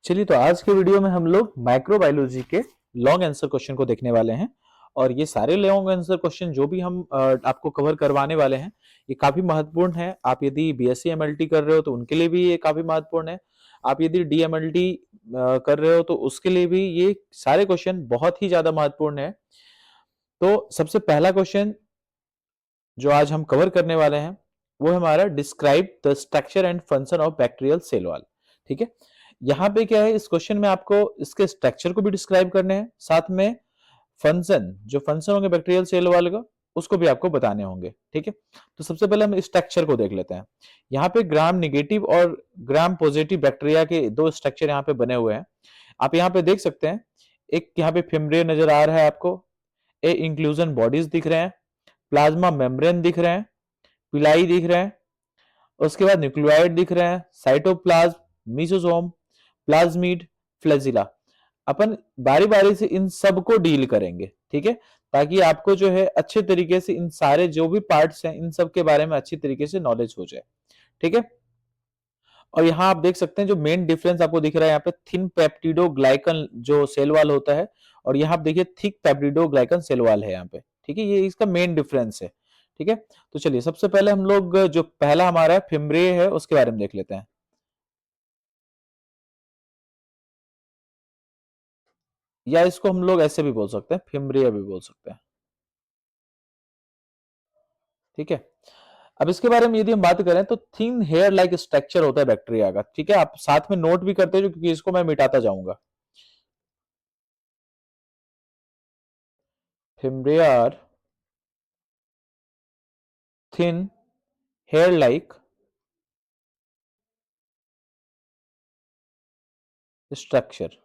चलिए, तो आज के वीडियो में हम लोग माइक्रोबायोलॉजी के लॉन्ग आंसर क्वेश्चन को देखने वाले हैं। और ये सारे लॉन्ग आंसर क्वेश्चन जो भी हम आपको कवर करवाने वाले हैं, ये काफी महत्वपूर्ण है। आप यदि बीएससी एमएलटी कर रहे हो तो उनके लिए भी ये काफी महत्वपूर्ण है। आप यदि डीएमएलटी कर रहे हो तो उसके लिए भी ये सारे क्वेश्चन बहुत ही ज्यादा महत्वपूर्ण है। तो सबसे पहला क्वेश्चन जो आज हम कवर करने वाले हैं वो है हमारा describe the structure and function of bacterial cell wall. ठीक है, यहाँ पे क्या है, इस क्वेश्चन में आपको इसके स्ट्रक्चर को भी डिस्क्राइब करने हैं, साथ में फंक्शन जो फंक्शन होंगे बैक्टीरियल सेल वॉल का उसको भी आपको बताने होंगे। ठीक है, तो सबसे पहले हम स्ट्रक्चर को देख लेते हैं। यहाँ पे ग्राम नेगेटिव और ग्राम पॉजिटिव बैक्टीरिया के दो स्ट्रक्चर यहाँ पे बने हुए हैं। आप यहाँ पे देख सकते हैं, एक यहाँ पे फिमरे नजर आ रहा है आपको, ए इंक्लूजन बॉडीज दिख रहे हैं, प्लाज्मा मेम्ब्रेन दिख रहे हैं, पिलाई दिख रहे हैं, उसके बाद न्यूक्लियोइड दिख रहे हैं, साइटोप्लाज्म, मीसोसोम, प्लाज्मिड, फ्लैजिला। अपन बारी बारी से इन सब को डील करेंगे, ठीक है, ताकि आपको जो है अच्छे तरीके से इन सारे जो भी पार्ट्स हैं इन सब के बारे में अच्छी तरीके से नॉलेज हो जाए। ठीक है, और यहाँ आप देख सकते हैं जो मेन डिफरेंस आपको दिख रहा है, यहाँ पे थिन पेप्टिडोग्लाइकन जो सेल वॉल होता है, और यहाँ आप देखिए थिक पेप्टिडोग्लाइकन सेल वॉल है यहाँ पे। ठीक है, ये इसका मेन डिफरेंस है। ठीक है, तो चलिए सबसे पहले हम लोग जो पहला हमारा फिमरे है उसके बारे में देख लेते हैं, या इसको हम लोग ऐसे भी बोल सकते हैं, फिमरिया भी बोल सकते हैं। ठीक है, अब इसके बारे में यदि हम बात करें तो थिन हेयर लाइक स्ट्रक्चर होता है बैक्टीरिया का। ठीक है, आप साथ में नोट भी करते हो क्योंकि इसको मैं मिटाता जाऊंगा। Fimbriae are thin hair like structure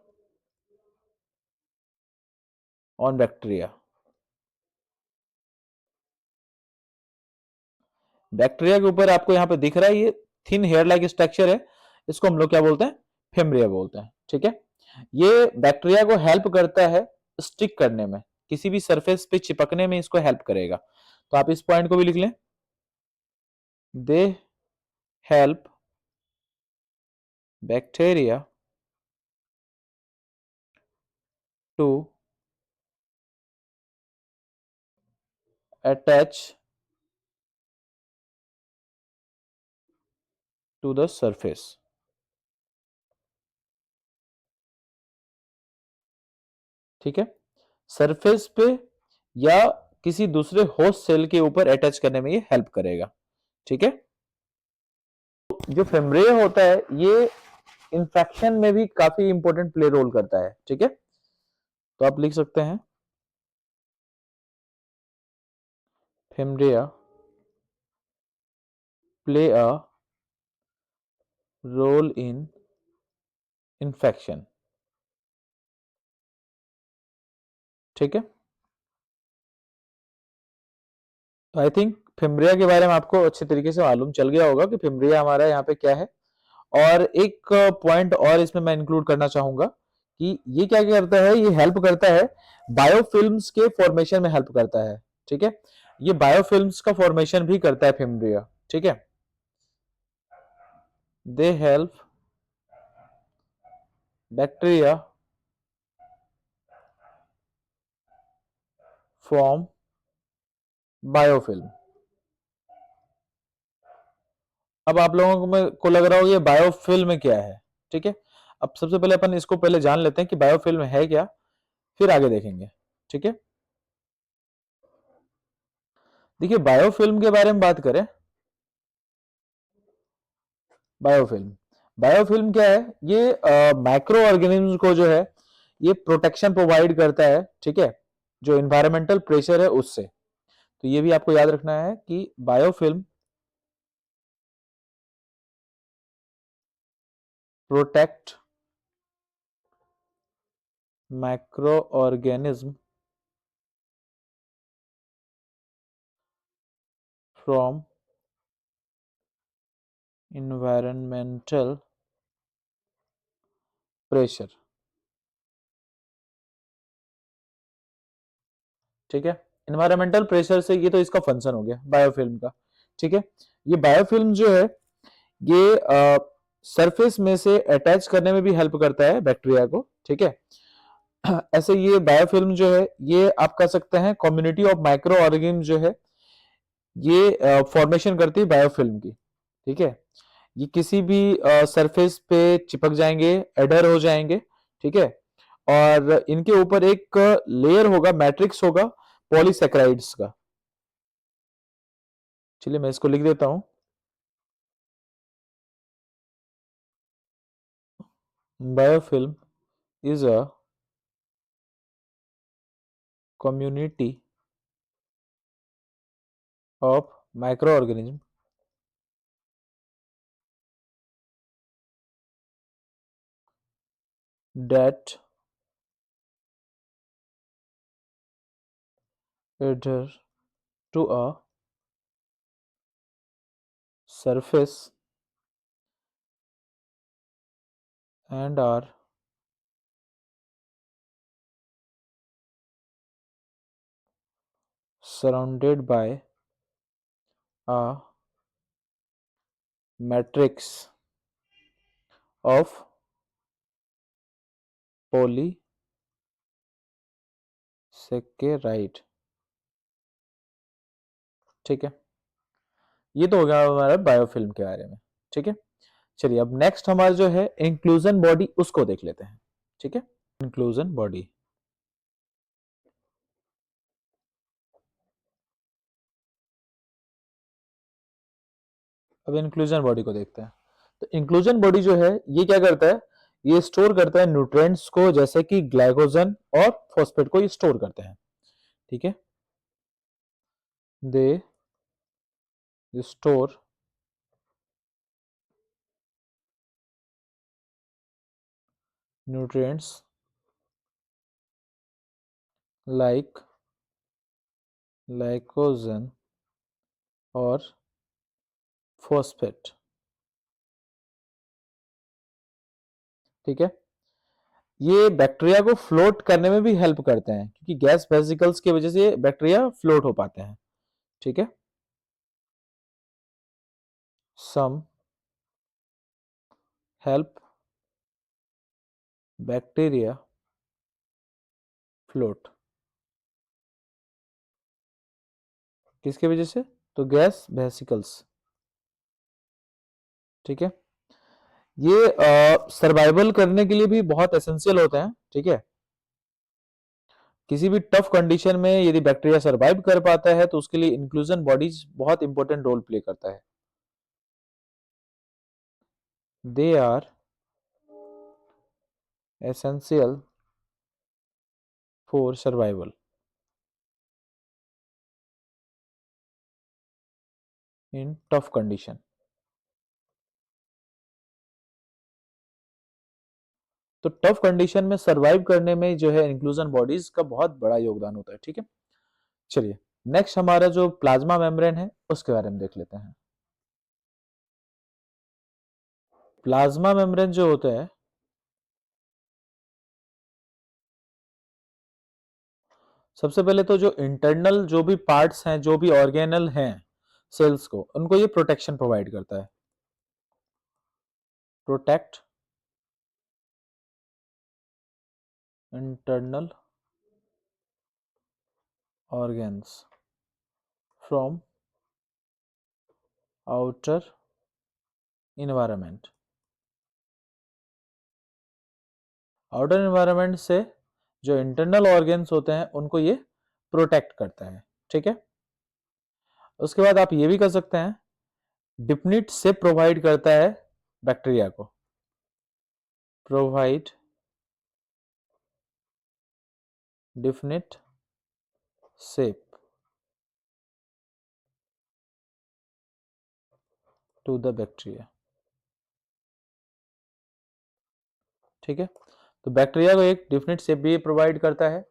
on bacteria. Bacteria के ऊपर आपको यहाँ पे दिख रहा है ये थिन हेयर लाइक स्ट्रक्चर है, इसको हम लोग क्या बोलते हैं, फिमरिया बोलते हैं। ठीक है, ये बैक्टीरिया को हेल्प करता है स्टिक करने में, किसी भी सरफेस पे चिपकने में इसको हेल्प करेगा। तो आप इस पॉइंट को भी लिख लें, they help bacteria to attach to the surface. ठीक है, सरफेस पे या किसी दूसरे होस्ट सेल के ऊपर अटैच करने में ये हेल्प करेगा। ठीक है, जो फेमरे होता है ये इंफेक्शन में भी काफी इंपॉर्टेंट प्ले रोल करता है। ठीक है, तो आप लिख सकते हैं fimbriae play a role in infection. ठीक है, तो आई थिंक फिमरिया के बारे में आपको अच्छे तरीके से मालूम चल गया होगा कि फिमरिया हमारा यहाँ पे क्या है। और एक पॉइंट और इसमें मैं इंक्लूड करना चाहूंगा कि ये क्या करता है, ये हेल्प करता है बायोफिल्म्स के फॉर्मेशन में हेल्प करता है। ठीक है, ये बायोफिल्म्स का फॉर्मेशन भी करता है फिमरिया। ठीक है, they help bacteria form biofilm. अब आप लोगों को लग रहा होगा ये बायोफिल्म क्या है। ठीक है, अब सबसे पहले अपन इसको पहले जान लेते हैं कि बायोफिल्म है क्या, फिर आगे देखेंगे। ठीक है, देखिए बायोफिल्म के बारे में बात करें, बायोफिल्म बायोफिल्म क्या है, ये माइक्रो ऑर्गेनिज्म को जो है ये प्रोटेक्शन प्रोवाइड करता है। ठीक है, जो इन्वायरमेंटल प्रेशर है उससे। तो ये भी आपको याद रखना है कि biofilm protect micro organism from environmental pressure. ठीक है, इन्वायरमेंटल प्रेशर से, ये तो इसका फंक्शन हो गया बायोफिल्म का। ठीक है, ये बायोफिल्म जो है ये सरफेस में से अटैच करने में भी हेल्प करता है बैक्टीरिया को, ठीक है। ऐसे ये बायोफिल्म जो है ये आप कह सकते हैं कम्युनिटी ऑफ माइक्रो ऑर्गेनिज्म जो है ये फॉर्मेशन करती है बायोफिल्म की, ठीक है। ये किसी भी सरफेस पे चिपक जाएंगे, एडर हो जाएंगे, ठीक है। और इनके ऊपर एक लेयर होगा, मैट्रिक्स होगा पॉलीसेकेराइड्स का। चलिए मैं इसको लिख देता हूं। Biofilm is a community of microorganisms that adhere to a surface and are surrounded by a matrix of polysaccharide, ठीक है। ये तो हो गया हमारा बायोफिल्म के बारे में, ठीक है। चलिए अब नेक्स्ट हमारा जो है इंक्लूजन बॉडी, उसको देख लेते हैं, ठीक है। इंक्लूजन बॉडी, अब इंक्लूजन बॉडी को देखते हैं। तो इंक्लूजन बॉडी जो है ये क्या करता है, ये स्टोर करता है न्यूट्रिएंट्स को, जैसे कि ग्लाइकोजन और फॉस्फेट को ये स्टोर करते हैं, ठीक है। They store nutrients like glycogen और फॉस्फेट, ठीक है। ये बैक्टीरिया को फ्लोट करने में भी हेल्प करते हैं, क्योंकि गैस वेसिकल्स की वजह से बैक्टीरिया फ्लोट हो पाते हैं, ठीक है। सम हेल्प बैक्टीरिया फ्लोट, किसकी वजह से, तो गैस वेसिकल्स, ठीक है। ये सर्वाइवल करने के लिए भी बहुत एसेंशियल होते हैं, ठीक है। किसी भी टफ कंडीशन में यदि बैक्टीरिया सर्वाइव कर पाता है तो उसके लिए इंक्लूजन बॉडीज बहुत इंपॉर्टेंट रोल प्ले करता है। They are essential for survival in tough condition. तो टफ कंडीशन में सर्वाइव करने में जो है इंक्लूजन बॉडीज का बहुत बड़ा योगदान होता है, ठीक है। चलिए नेक्स्ट हमारा जो प्लाज्मा मेम्ब्रेन है उसके बारे में देख लेते हैं। प्लाज्मा मेम्ब्रेन जो होता है, सबसे पहले तो जो इंटरनल जो भी पार्ट्स हैं, जो भी ऑर्गेनल हैं सेल्स को, उनको ये प्रोटेक्शन प्रोवाइड करता है। Protect internal organs from outer environment, outer environment से जो इंटरनल ऑर्गेन्स होते हैं उनको ये प्रोटेक्ट करता है, ठीक है। उसके बाद आप ये भी कर सकते हैं, डिफिनिट से प्रोवाइड करता है बैक्टीरिया को, provide definite shape to the bacteria, ठीक है। तो बैक्टीरिया को एक डिफिनिट शेप भी प्रोवाइड करता है,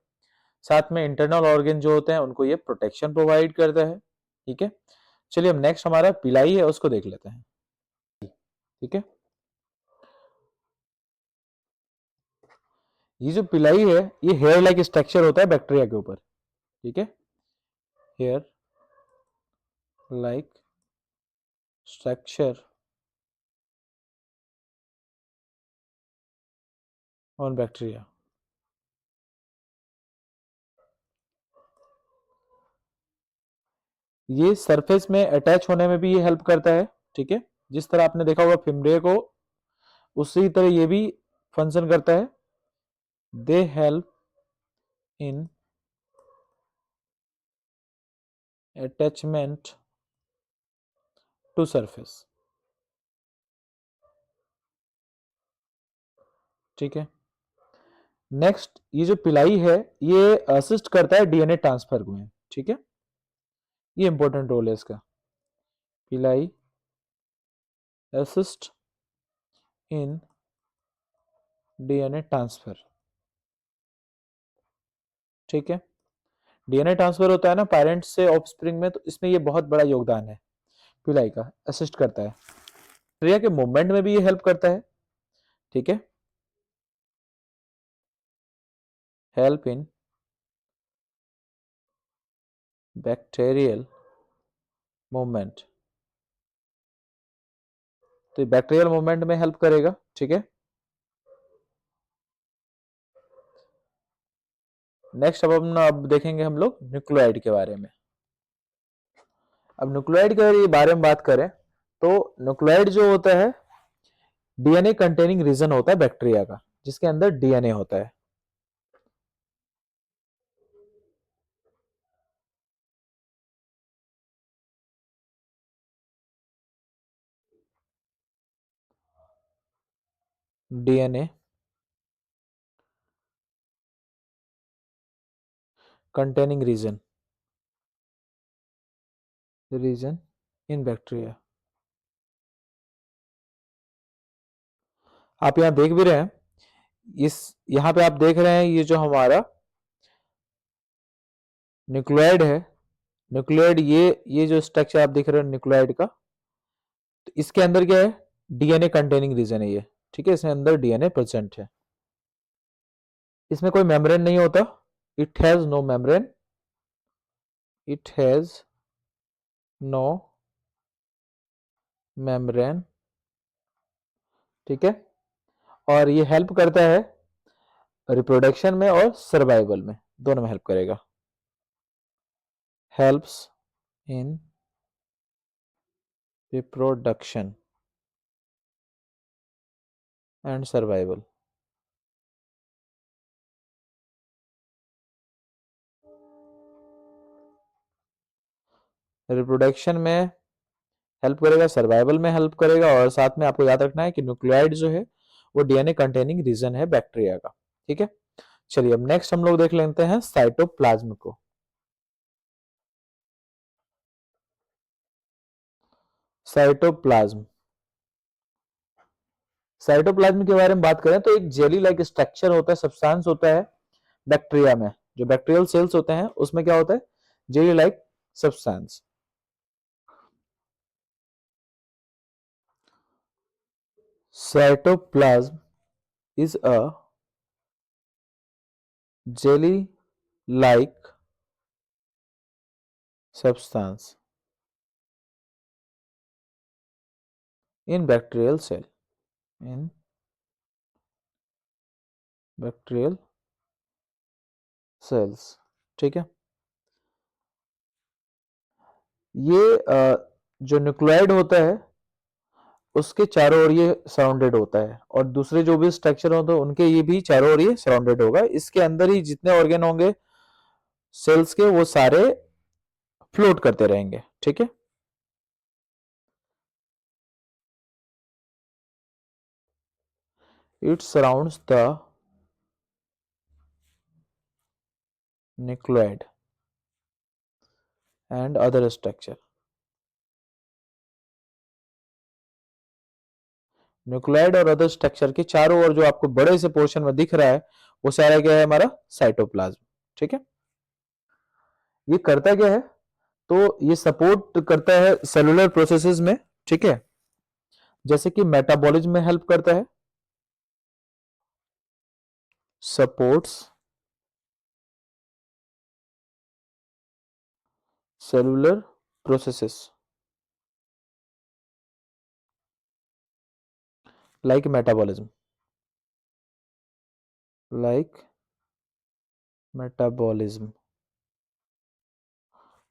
साथ में इंटरनल ऑर्गन जो होते हैं उनको ये प्रोटेक्शन प्रोवाइड करता है, ठीक है। चलिए अब नेक्स्ट हमारा पिलाई है उसको देख लेते हैं, ठीक है। ये जो पिलाई है ये हेयर लाइक स्ट्रक्चर होता है बैक्टीरिया के ऊपर, ठीक है। Hair like structure on bacteria. ये सरफेस में अटैच होने में भी ये हेल्प करता है, ठीक है। जिस तरह आपने देखा होगा फिमरे को, उसी तरह ये भी फंक्शन करता है। They help in attachment to surface, ठीक है। नेक्स्ट, ये जो पिलाई है ये असिस्ट करता है डीएनए ट्रांसफर में, ठीक है। ये इंपॉर्टेंट रोल है इसका। पिलाई असिस्ट इन डीएनए ट्रांसफर, ठीक है। डीएनए ट्रांसफर होता है ना पेरेंट्स से ऑफस्प्रिंग में, तो इसमें ये बहुत बड़ा योगदान है पिलाई का, असिस्ट करता है। क्रिया के मूवमेंट में भी ये हेल्प करता है, ठीक है। हेल्प इन बैक्टीरियल मूवमेंट, तो बैक्टीरियल मूवमेंट में हेल्प करेगा, ठीक है। नेक्स्ट अब देखेंगे हम लोग न्यूक्लियोइड के बारे में। अब न्यूक्लियोइड के बारे में बात करें तो न्यूक्लियोइड जो होता है डीएनए कंटेनिंग रीजन होता है बैक्टीरिया का, जिसके अंदर डीएनए होता है। DNA containing region in bacteria. आप यहां देख भी रहे हैं, इस यहां पे आप देख रहे हैं ये जो हमारा न्यूक्लियोइड है, न्यूक्लियोइड ये जो स्ट्रक्चर आप देख रहे हो न्यूक्लियोइड का, तो इसके अंदर क्या है, डीएनए कंटेनिंग रीजन है ये, ठीक है। इसके अंदर डीएनए प्रेजेंट है। इसमें कोई मेम्ब्रेन नहीं होता, it has no membrane, it has no membrane, ठीक है। और ये हेल्प करता है रिप्रोडक्शन में और सर्वाइवल में, दोनों में हेल्प करेगा। Helps in reproduction and survival. Reproduction में हेल्प करेगा, सर्वाइवल में हेल्प करेगा, और साथ में आपको याद रखना है कि न्यूक्लियोइड जो है वो डीएनए कंटेनिंग रीजन है बैक्टीरिया का, ठीक है। चलिए अब नेक्स्ट हम लोग देख लेते हैं साइटोप्लाज्म को। साइटोप्लाज्म, साइटोप्लाज्म के बारे में बात करें तो एक जेली लाइक स्ट्रक्चर होता है, सब्सटेंस होता है बैक्टीरिया में। जो बैक्टीरियल सेल्स होते हैं उसमें क्या होता है, jelly like substance. Cytoplasm is a jelly like substance in bacterial cell, in bacterial cells, ठीक है। ये जो न्यूक्लियोइड होता है उसके चारों ओर ये सराउंडेड होता है, और दूसरे जो भी स्ट्रक्चर होते हैं उनके ये भी चारों ओर ये सराउंडेड होगा। इसके अंदर ही जितने ऑर्गेन होंगे सेल्स के वो सारे फ्लोट करते रहेंगे, ठीक है। It surrounds the nucleoid and other structure. Nucleoid और अदर स्ट्रक्चर के चारों ओर जो आपको बड़े से पोर्शन में दिख रहा है वो सारा क्या है, हमारा साइटोप्लाज्म, ठीक है। ये करता क्या है, तो ये सपोर्ट करता है सेलुलर प्रोसेसेस में, ठीक है। जैसे कि मेटाबॉलिज्म में हेल्प करता है, supports cellular processes like metabolism. Like metabolism.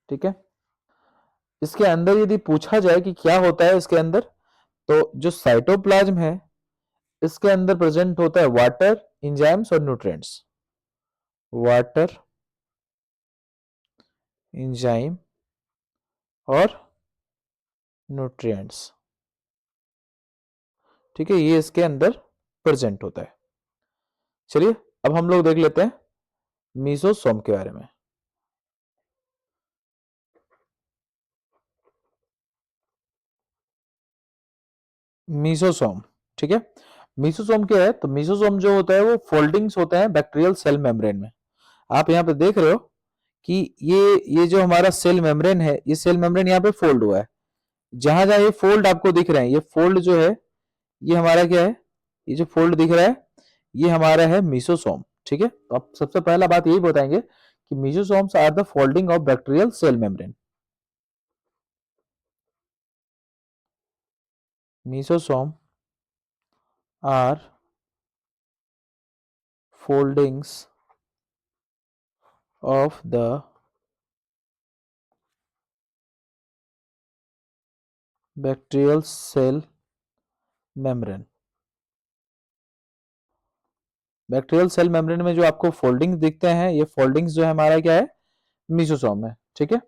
ठीक है, इसके अंदर यदि पूछा जाए कि क्या होता है इसके अंदर, तो जो साइटोप्लाज्म है इसके अंदर प्रेजेंट होता है वाटर, एंजाइम्स और न्यूट्रिएंट्स। वाटर, एंजाइम और न्यूट्रिएंट्स। ठीक है, ये इसके अंदर प्रेजेंट होता है। चलिए अब हम लोग देख लेते हैं मीसोसोम के बारे में। मीसोसोम, ठीक है, मीसोसोम क्या है? तो मीसोसोम जो होता है वो फोल्डिंग्स होते हैं बैक्टीरियल सेल मेम्ब्रेन में। आप यहाँ पे देख रहे हो कि ये जो हमारा सेल मेम्ब्रेन है, ये सेल मेम्ब्रेन यहाँ पे फोल्ड हुआ है। जहां जहां ये फोल्ड आपको दिख रहे हैं, ये फोल्ड जो है ये हमारा क्या है? ये जो फोल्ड दिख रहा है ये हमारा है मीसोसोम। ठीक है, तो अब सबसे पहला बात यही बताएंगे कि mesosomes are the folding of bacterial cell membrane. Mesosome are foldings of the bacterial cell membrane। Bacterial cell membrane में जो आपको फोल्डिंग्स दिखते हैं, ये फोल्डिंग्स जो है हमारा क्या है? मीसोसोम है। ठीक है,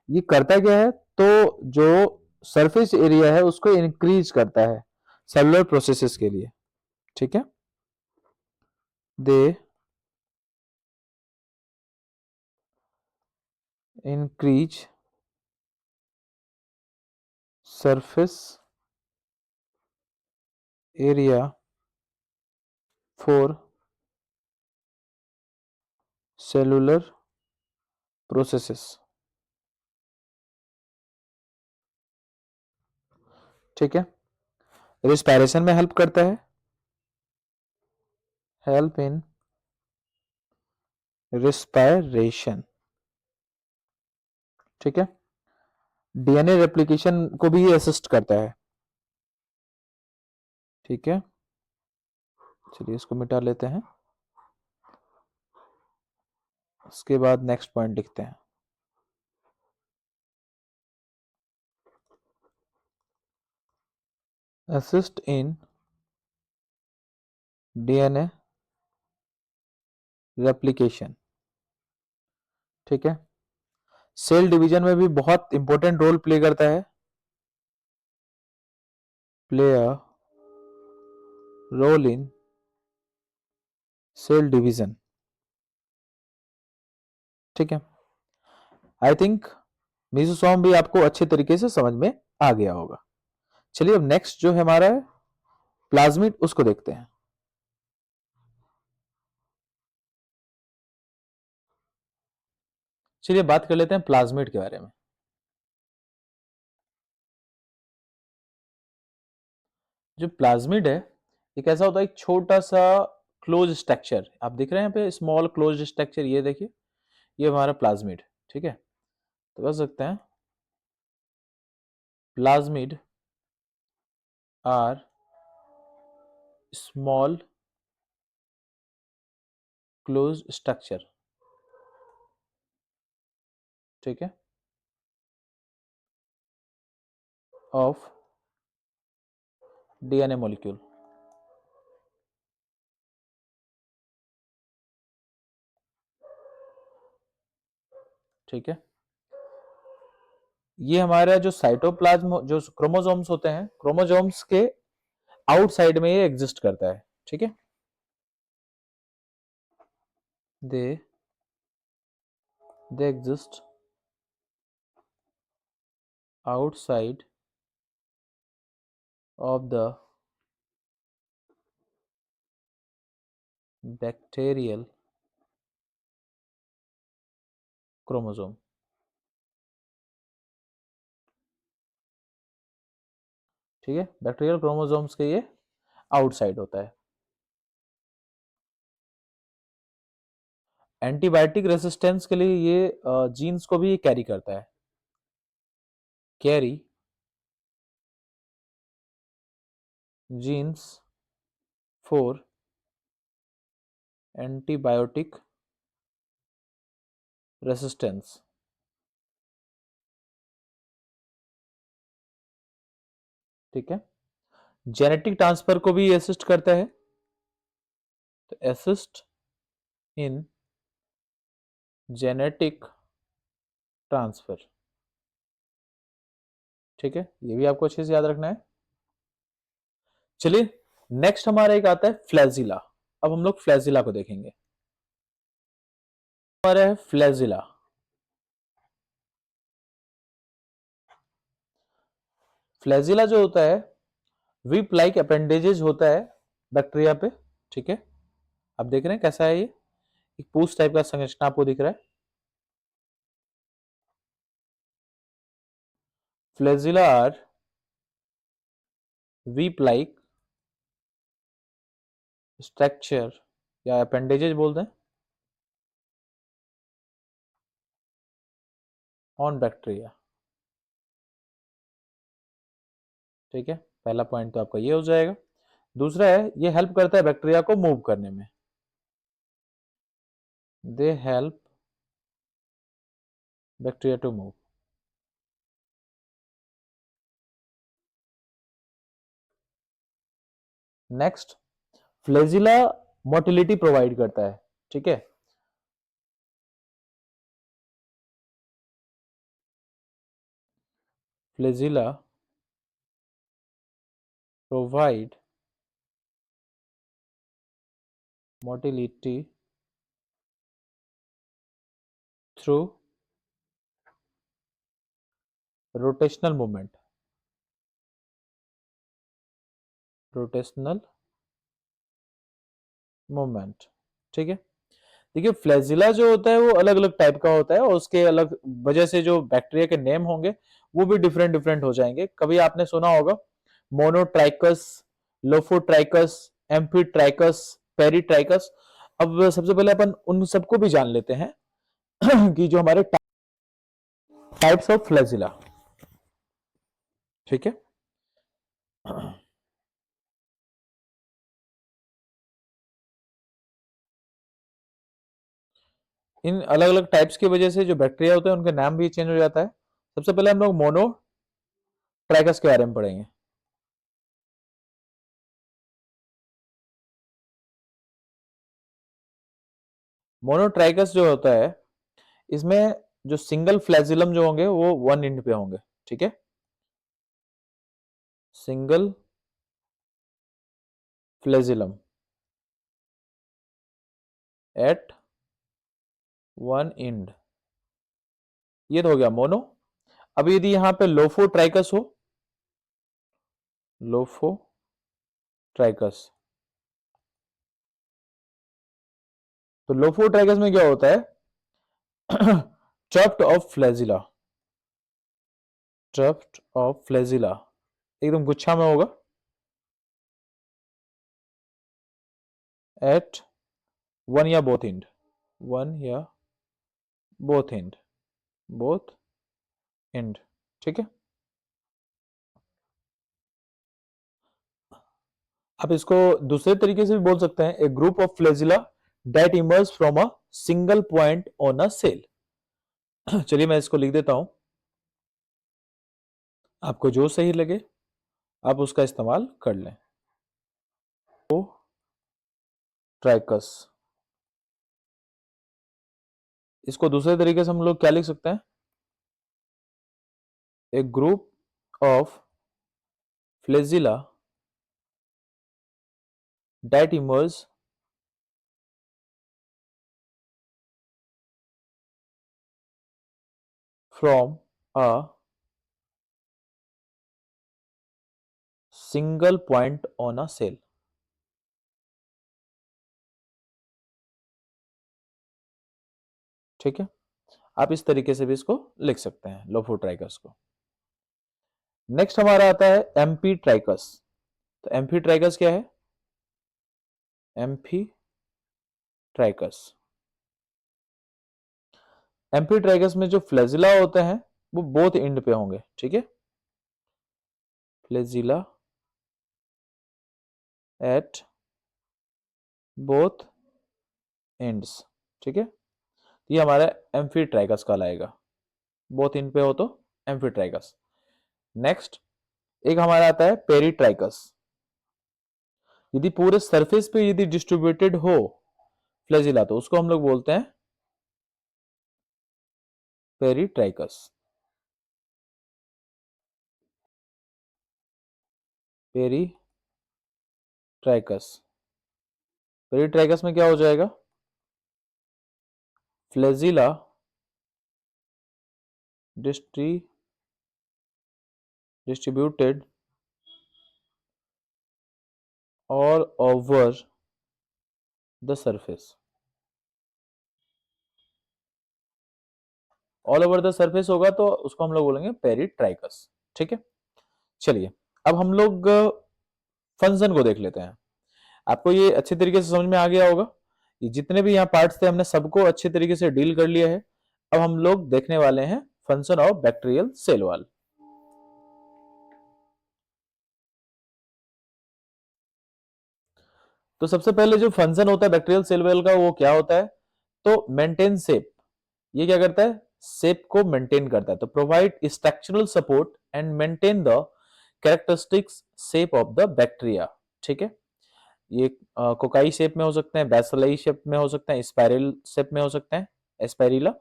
ये करता क्या है? तो जो सरफेस एरिया है उसको इंक्रीज करता है सेलुलर प्रोसेसेस के लिए। ठीक है, they increase surface area for cellular processes. ठीक है, रिस्पायरेशन में हेल्प करता है, हेल्प इन रिस्पायरेशन। ठीक है, डीएनए रेप्लिकेशन को भी असिस्ट करता है। ठीक है, चलिए इसको मिटा लेते हैं। उसके बाद नेक्स्ट पॉइंट लिखते हैं, असिस्ट इन डीएनए रेप्लिकेशन। ठीक है, सेल डिवीजन में भी बहुत इंपॉर्टेंट रोल प्ले करता है, play a role in cell division. ठीक है, आई थिंक मीसोसोम भी आपको अच्छे तरीके से समझ में आ गया होगा। चलिए अब नेक्स्ट जो है हमारा है प्लाज्मिड, उसको देखते हैं। चलिए बात कर लेते हैं प्लाज्मिड के बारे में। जो प्लाज्मिड है एक ऐसा होता है, एक छोटा सा क्लोज स्ट्रक्चर। आप दिख रहे हैं यहाँ पे स्मॉल क्लोज स्ट्रक्चर, ये देखिए, ये हमारा प्लाज्मिड। ठीक है, तो कह सकते हैं plasmid are small close structure. ठीक है, ऑफ डीएनए मॉलिक्यूल। ठीक है, ये हमारा जो साइटोप्लाज्म, जो क्रोमोसोम्स होते हैं, क्रोमोसोम्स के आउटसाइड में ये एग्जिस्ट करता है। ठीक है, they they exist outside of the bacterial chromosome. ठीक है, बैक्टीरियल क्रोमोसोम्स के ये आउटसाइड होता है। एंटीबायोटिक रेसिस्टेंस के लिए ये जीन्स को भी कैरी करता है, carry genes for antibiotic resistance, ठीक है। जेनेटिक ट्रांसफर को भी असिस्ट करता है, तो असिस्ट इन जेनेटिक ट्रांसफर, ठीक है, ये भी आपको अच्छे से याद रखना है। चलिए नेक्स्ट हमारा एक आता है फ्लैजिला। अब हम लोग फ्लैजिला को देखेंगे। हमारा है फ्लैजिला। फ्लैजिला जो होता है विप लाइक अपेंडेजेस होता है बैक्टीरिया पे, ठीक है। आप देख रहे हैं कैसा है ये, एक पूछ टाइप का संरचना आपको दिख रहा है। Flagella are whip like structure या अपेंडेजेस बोलते हैं ऑन बैक्टीरिया, ठीक है। पहला पॉइंट तो आपका ये हो जाएगा। दूसरा है ये हेल्प करता है बैक्टीरिया को मूव करने में, they help bacteria to move. Next, flagella motility provide करता है, ठीक है। Flagella provide motility through rotational movement, rotational movement, ठीक है। देखिए फ्लैजिला जो होता है वो अलग अलग टाइप का होता है और उसके अलग वजह से जो बैक्टीरिया के नेम होंगे वो भी डिफरेंट डिफरेंट हो जाएंगे। कभी आपने सुना होगा मोनोट्राइकस, लोफोट्राइकस, एम्फीट्राइकस, पेरीट्राइकस। अब सबसे पहले अपन उन सबको भी जान लेते हैं कि जो हमारे टाइप्स ऑफ फ्लैजिला, ठीक है। इन अलग अलग टाइप्स की वजह से जो बैक्टीरिया होते हैं उनका नाम भी चेंज हो जाता है। सबसे पहले हम लोग मोनोट्राइकस के बारे में पढ़ेंगे। मोनोट्राइकस जो होता है इसमें जो सिंगल फ्लैजिलम जो होंगे वो वन एंड पे होंगे, ठीक है। Single flagellum at one end, ये तो हो गया मोनो। अब यदि यहां पे लोफोट्राइकस हो, लोफोट्राइकस, तो लोफोट्राइकस में क्या होता है ट्रफ्ट ऑफ फ्लैजिला, ट्रफ्ट ऑफ फ्लैजिला एकदम गुच्छा में होगा एट वन या बोथ एंड, वन या बोथ एंड, बोथ एंड, ठीक है। आप इसको दूसरे तरीके से भी बोल सकते हैं, a group of flagella that emerge from a single point on a cell. चलिए मैं इसको लिख देता हूं, आपको जो सही लगे आप उसका इस्तेमाल कर लें। ओ ट्राइकस, इसको दूसरे तरीके से हम लोग क्या लिख सकते हैं, a group of flagella that emerge from a single point on a cell, ठीक है। आप इस तरीके से भी इसको लिख सकते हैं लोफोट्राइकस को। नेक्स्ट हमारा आता है एम्पी ट्राइकस। तो एम्फी ट्राइकस क्या है, एम्फी ट्राइकस, एम्फी ट्राइकस में जो फ्लैजिला होते हैं वो बोथ एंड पे होंगे, ठीक है। फ्लैजिला एट बोथ एंड्स, ठीक है, ये हमारा एम्फीट्राइकस कहलाएगा, बोथ इन पे हो तो एम्फीट्राइकस। नेक्स्ट एक हमारा आता है पेरीट्राइकस। यदि पूरे सरफेस पे यदि डिस्ट्रीब्यूटेड हो फ्लैजिला तो उसको हम लोग बोलते हैं पेरीट्राइकस। पेरीट्राइकस, पेरीट्राइकस में क्या हो जाएगा, फ्लैजिला डिस्ट्रीब्यूटेड और over the surface, all over the surface होगा तो उसको हम लोग बोलेंगे पेरीट्राइकस, ठीक है। चलिए अब हम लोग फंक्शन को देख लेते हैं। आपको ये अच्छे तरीके से समझ में आ गया होगा, ये जितने भी यहाँ पार्ट्स थे हमने सबको अच्छे तरीके से डील कर लिया है। अब हम लोग देखने वाले हैं function of bacterial cell wall. तो सबसे पहले जो फंक्शन होता है बैक्टीरियल सेल वॉल का वो क्या होता है, तो मेंटेन शेप। ये क्या करता है, शेप को मेंटेन करता है, तो provide structural support and maintain the characteristics shape of the bacteria, ठीक है। ये कोकाई शेप में हो सकते हैं, बैसिलाई शेप में हो सकते हैं, स्पाइरल शेप में हो सकते हैं, एस्पाइरिला।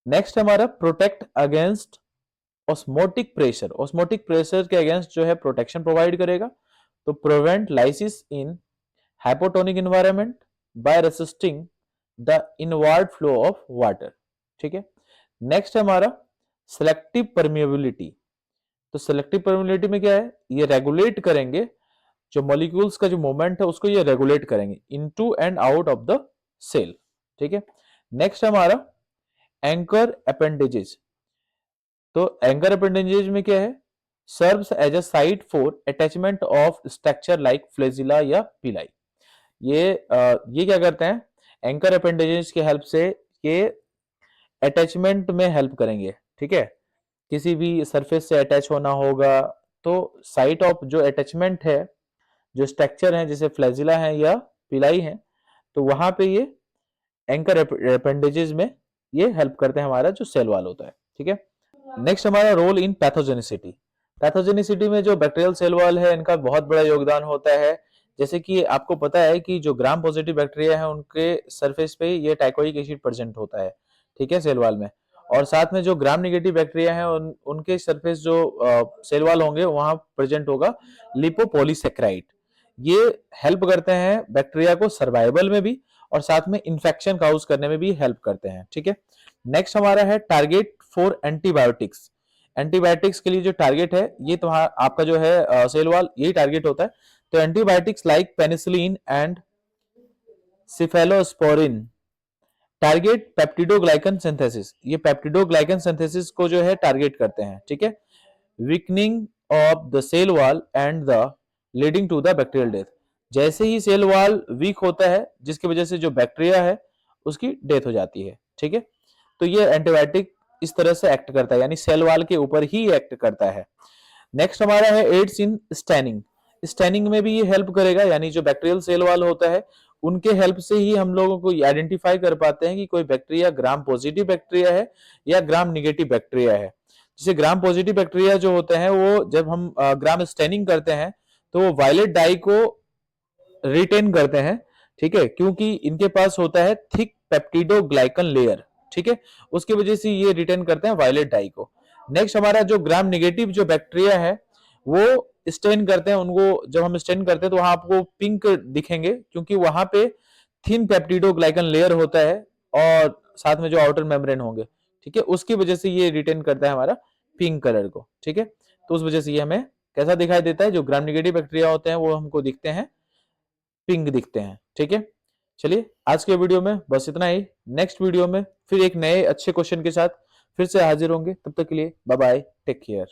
नेक्स्ट हमारा protect against osmotic pressure, osmotic pressure के अगेंस्ट जो है प्रोटेक्शन प्रोवाइड करेगा, तो prevent lysis in hypotonic environment by resisting the inward flow of water, ठीक है। नेक्स्ट हमारा सेलेक्टिव परमिएबिलिटी, तो सेलेक्टिव परमिएबिलिटी में क्या है, ये रेगुलेट करेंगे जो मॉलिक्यूल्स का जो मूवमेंट है उसको ये रेगुलेट करेंगे into and out of the cell, ठीक है। नेक्स्ट हमारा एंकर अपेंडेजेस, तो एंकर अपेंडेजेस में क्या है, serves as a site for attachment of structure like flagella या पिलाई। ये क्या करते हैं, एंकर अपेंडेजेस की हेल्प से ये अटैचमेंट में हेल्प करेंगे, ठीक है। किसी भी सरफेस से अटैच होना होगा तो साइट ऑफ जो अटैचमेंट है, जो स्ट्रक्चर है जैसे फ्लैजिला है या पिलाई है, तो वहां पे ये एंकर अपेंडेजेस में ये हेल्प करते हैं हमारा जो सेल वॉल होता है, ठीक है। नेक्स्ट हमारा रोल इन पैथोजेनिसिटी, पैथोजेनिसिटी में जो बैक्टीरियल सेल वॉल है इनका बहुत बड़ा योगदान होता है। जैसे कि आपको पता है कि जो ग्राम पॉजिटिव बैक्टीरिया है उनके सरफेस पे ये टाइकोइक एसिड प्रेजेंट होता है, ठीक है, सेल वॉल में। और साथ में जो ग्राम नेगेटिव बैक्टीरिया है उनके सरफेस जो सेल वॉल होंगे वहां प्रेजेंट होगा लिपोपॉलीसेक्राइड। ये हेल्प करते हैं बैक्टीरिया को सर्वाइवल में भी और साथ में इंफेक्शन काउज करने में भी हेल्प करते हैं, ठीक है। नेक्स्ट हमारा है टारगेट फॉर एंटीबायोटिक्स। एंटीबायोटिक्स के लिए जो टारगेट है ये तुम्हारा आपका जो है सेल वॉल यही टारगेट होता है। तो antibiotics like penicillin and cephalosporin target peptidoglycan synthesis, ये पेप्टिडोग्लाइकन सिंथेसिस को जो है टारगेट करते हैं, ठीक है। Weakening of the cell wall and the leading to the bacterial death, जैसे ही सेल वॉल वीक होता है जिसकी वजह से जो बैक्टीरिया है उसकी डेथ हो जाती है, ठीक है। तो ये एंटीबायोटिक इस तरह से एक्ट करता है, यानी सेल वॉल के ऊपर ही एक्ट करता है। नेक्स्ट हमारा है एड्स इन स्टैनिंग, स्टैनिंग में भी ये हेल्प करेगा, यानी जो बैक्टीरियल सेल वॉल होता है उनके हेल्प से ही हम लोगों को आइडेंटिफाई कर पाते हैं कि कोई बैक्टीरिया ग्राम पॉजिटिव बैक्टीरिया है या ग्राम निगेटिव बैक्टीरिया है। जैसे ग्राम पॉजिटिव बैक्टीरिया जो होते हैं वो जब हम ग्राम स्टैनिंग करते हैं तो वो वायलेट डाई को रिटेन करते हैं, ठीक है, क्योंकि इनके पास होता है थिक पेप्टिडोग्लाइकन लेयर, ठीक है, उसकी वजह से ये रिटेन करते हैं वायलेट डाई को। नेक्स्ट हमारा जो ग्राम नेगेटिव जो बैक्टीरिया है वो स्टेन करते हैं, उनको जब हम स्टेन करते हैं तो वहां आपको पिंक दिखेंगे क्योंकि वहां पे थिन पेप्टिडोग्लाइकन लेयर होता है और साथ में जो आउटर मेम्ब्रेन होंगे, ठीक है, उसकी वजह से ये रिटेन करता है हमारा पिंक कलर को, ठीक है। तो उस वजह से ये हमें कैसा दिखाई देता है, जो ग्राम नेगेटिव बैक्टीरिया होते हैं वो हमको दिखते हैं पिंक दिखते हैं, ठीक है। चलिए आज के वीडियो में बस इतना ही, नेक्स्ट वीडियो में फिर एक नए अच्छे क्वेश्चन के साथ फिर से हाजिर होंगे, तब तक के लिए बाय बाय, टेक केयर।